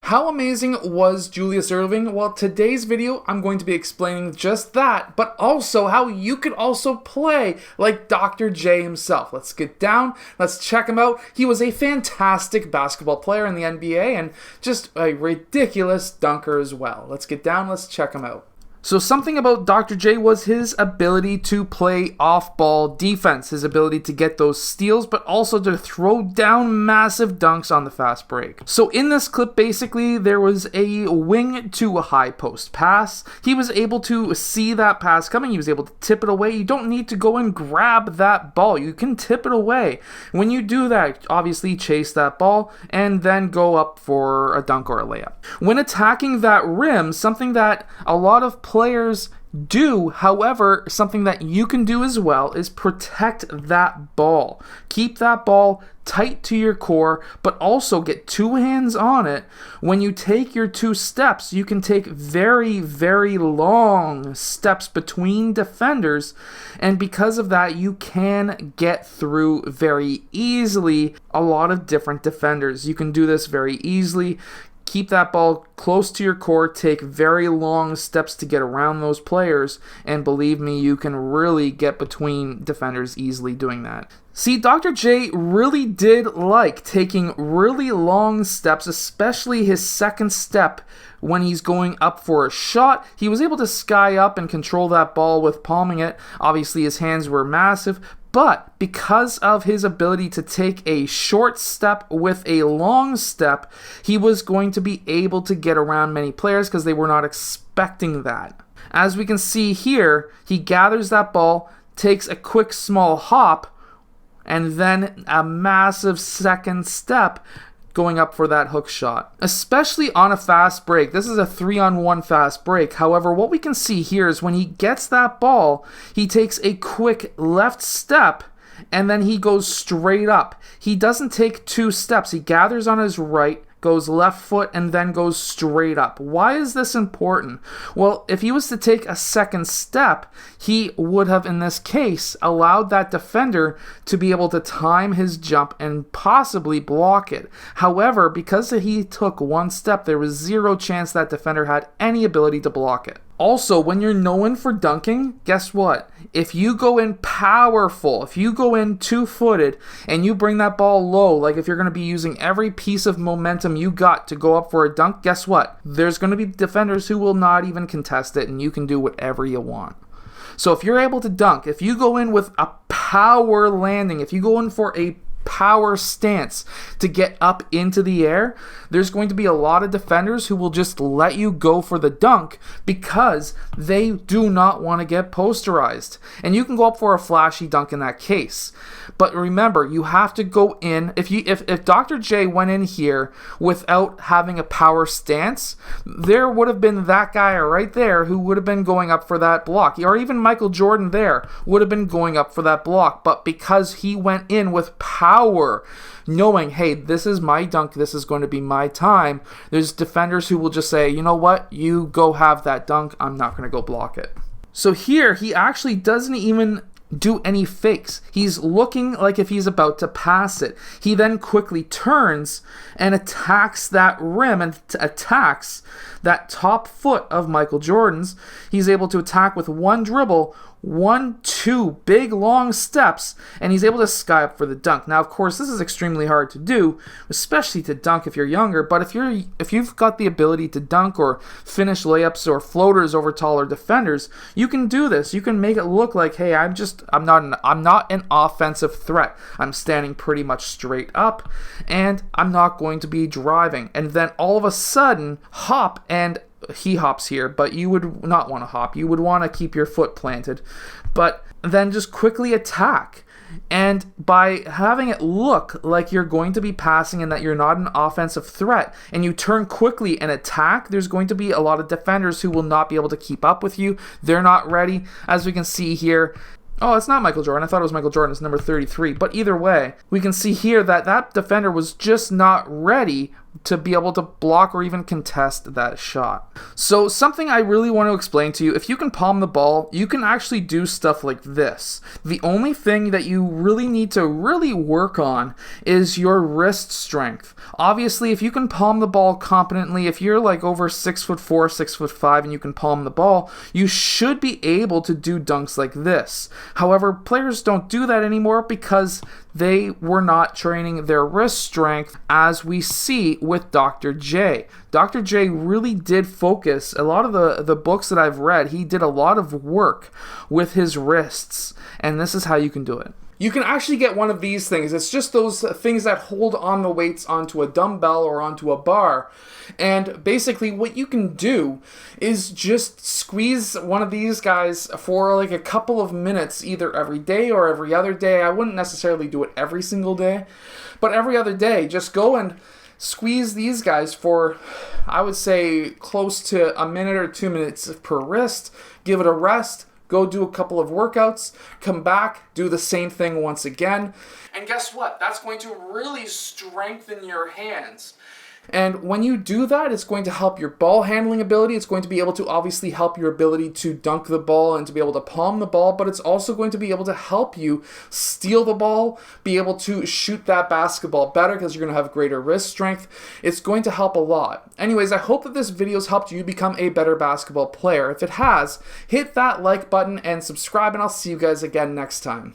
How amazing was Julius Erving? Well, today's video, I'm going to be explaining just that, but also how you could also play like Dr. J himself. Let's get down, let's check him out. He was a fantastic basketball player in the NBA and just a ridiculous dunker as well. Let's get down, let's check him out. So something about Dr. J was his ability to play off-ball defense, his ability to get those steals, but also to throw down massive dunks on the fast break. So in this clip, basically, there was a wing to a high post pass. He was able to see that pass coming. He was able to tip it away. You don't need to go and grab that ball. You can tip it away. When you do that, obviously chase that ball and then go up for a dunk or a layup. When attacking that rim, something that a lot of players do, however, something that you can do as well is protect that ball. Keep that ball tight to your core, but also get two hands on it. When you take your two steps, you can take very, very long steps between defenders, and because of that, you can get through very easily a lot of different defenders. You can do this very easily. Keep that ball close to your core, take very long steps to get around those players, and believe me, you can really get between defenders easily doing that. See, Dr. J really did like taking really long steps, especially his second step when he's going up for a shot. He was able to sky up and control that ball with palming it. Obviously, his hands were massive, but because of his ability to take a short step with a long step, he was going to be able to get around many players because they were not expecting that. As we can see here, he gathers that ball, takes a quick small hop, and then a massive second step going up for that hook shot. Especially on a fast break. This is a 3-on-1 fast break. However, what we can see here is when he gets that ball, he takes a quick left step and then he goes straight up. He doesn't take two steps. He gathers on his right, goes left foot, and then goes straight up. Why is this important? Well, if he was to take a second step, he would have, in this case, allowed that defender to be able to time his jump and possibly block it. However, because he took one step, there was zero chance that defender had any ability to block it. Also, when you're known for dunking, guess what? If you go in powerful, if you go in two-footed, and you bring that ball low, like if you're going to be using every piece of momentum you got to go up for a dunk, guess what? There's going to be defenders who will not even contest it, and you can do whatever you want. So if you're able to dunk, if you go in with a power landing, if you go in for a power stance to get up into the air, there's going to be a lot of defenders who will just let you go for the dunk because they do not want to get posterized. And you can go up for a flashy dunk in that case. But remember, you have to go in. If Dr. J went in here without having a power stance, there would have been that guy right there who would have been going up for that block. Or even Michael Jordan there would have been going up for that block. But because he went in with power, knowing, hey, this is my dunk, this is going to be my time, there's defenders who will just say, you know what, you go have that dunk, I'm not going to go block it. So here, he actually doesn't even do any fakes. He's looking like if he's about to pass it. He then quickly turns and attacks that rim and attacks that top foot of Michael Jordan's. He's able to attack with one dribble, 1-2 big long steps, and he's able to sky up for the dunk. Now, of course, this is extremely hard to do, especially to dunk if you're younger, but if you've got the ability to dunk or finish layups or floaters over taller defenders, you can do this. You can make it look like, hey, I'm not an offensive threat. I'm standing pretty much straight up and I'm not going to be driving. And then all of a sudden, hop, and he hops here, but you would not want to hop. You would want to keep your foot planted, but then just quickly attack. And by having it look like you're going to be passing and that you're not an offensive threat, and you turn quickly and attack, there's going to be a lot of defenders who will not be able to keep up with you. They're not ready. As we can see here, oh, it's not Michael Jordan. I thought it was Michael Jordan. It's number 33. But either way, we can see here that that defender was just not ready to be able to block or even contest that shot. So something I really want to explain to you, if you can palm the ball, you can actually do stuff like this. The only thing that you really need to work on is your wrist strength. Obviously, if you can palm the ball competently, if you're like over 6'4", 6'5", and you can palm the ball, you should be able to do dunks like this. However, players don't do that anymore because they were not training their wrist strength, as we see with Dr. J. Dr. J really did focus, a lot of the books that I've read, he did a lot of work with his wrists, and this is how you can do it. You can actually get one of these things. It's just those things that hold on the weights onto a dumbbell or onto a bar. And basically what you can do is just squeeze one of these guys for like a couple of minutes, either every day or every other day. I wouldn't necessarily do it every single day, but every other day, just go and squeeze these guys for, I would say, close to a minute or 2 minutes per wrist. Give it a rest. Go do a couple of workouts, come back, do the same thing once again. And guess what? That's going to really strengthen your hands. And when you do that, it's going to help your ball handling ability. It's going to be able to obviously help your ability to dunk the ball and to be able to palm the ball, but it's also going to be able to help you steal the ball, be able to shoot that basketball better because you're going to have greater wrist strength. It's going to help a lot. Anyways, I hope that this video has helped you become a better basketball player. If it has, hit that like button and subscribe, and I'll see you guys again next time.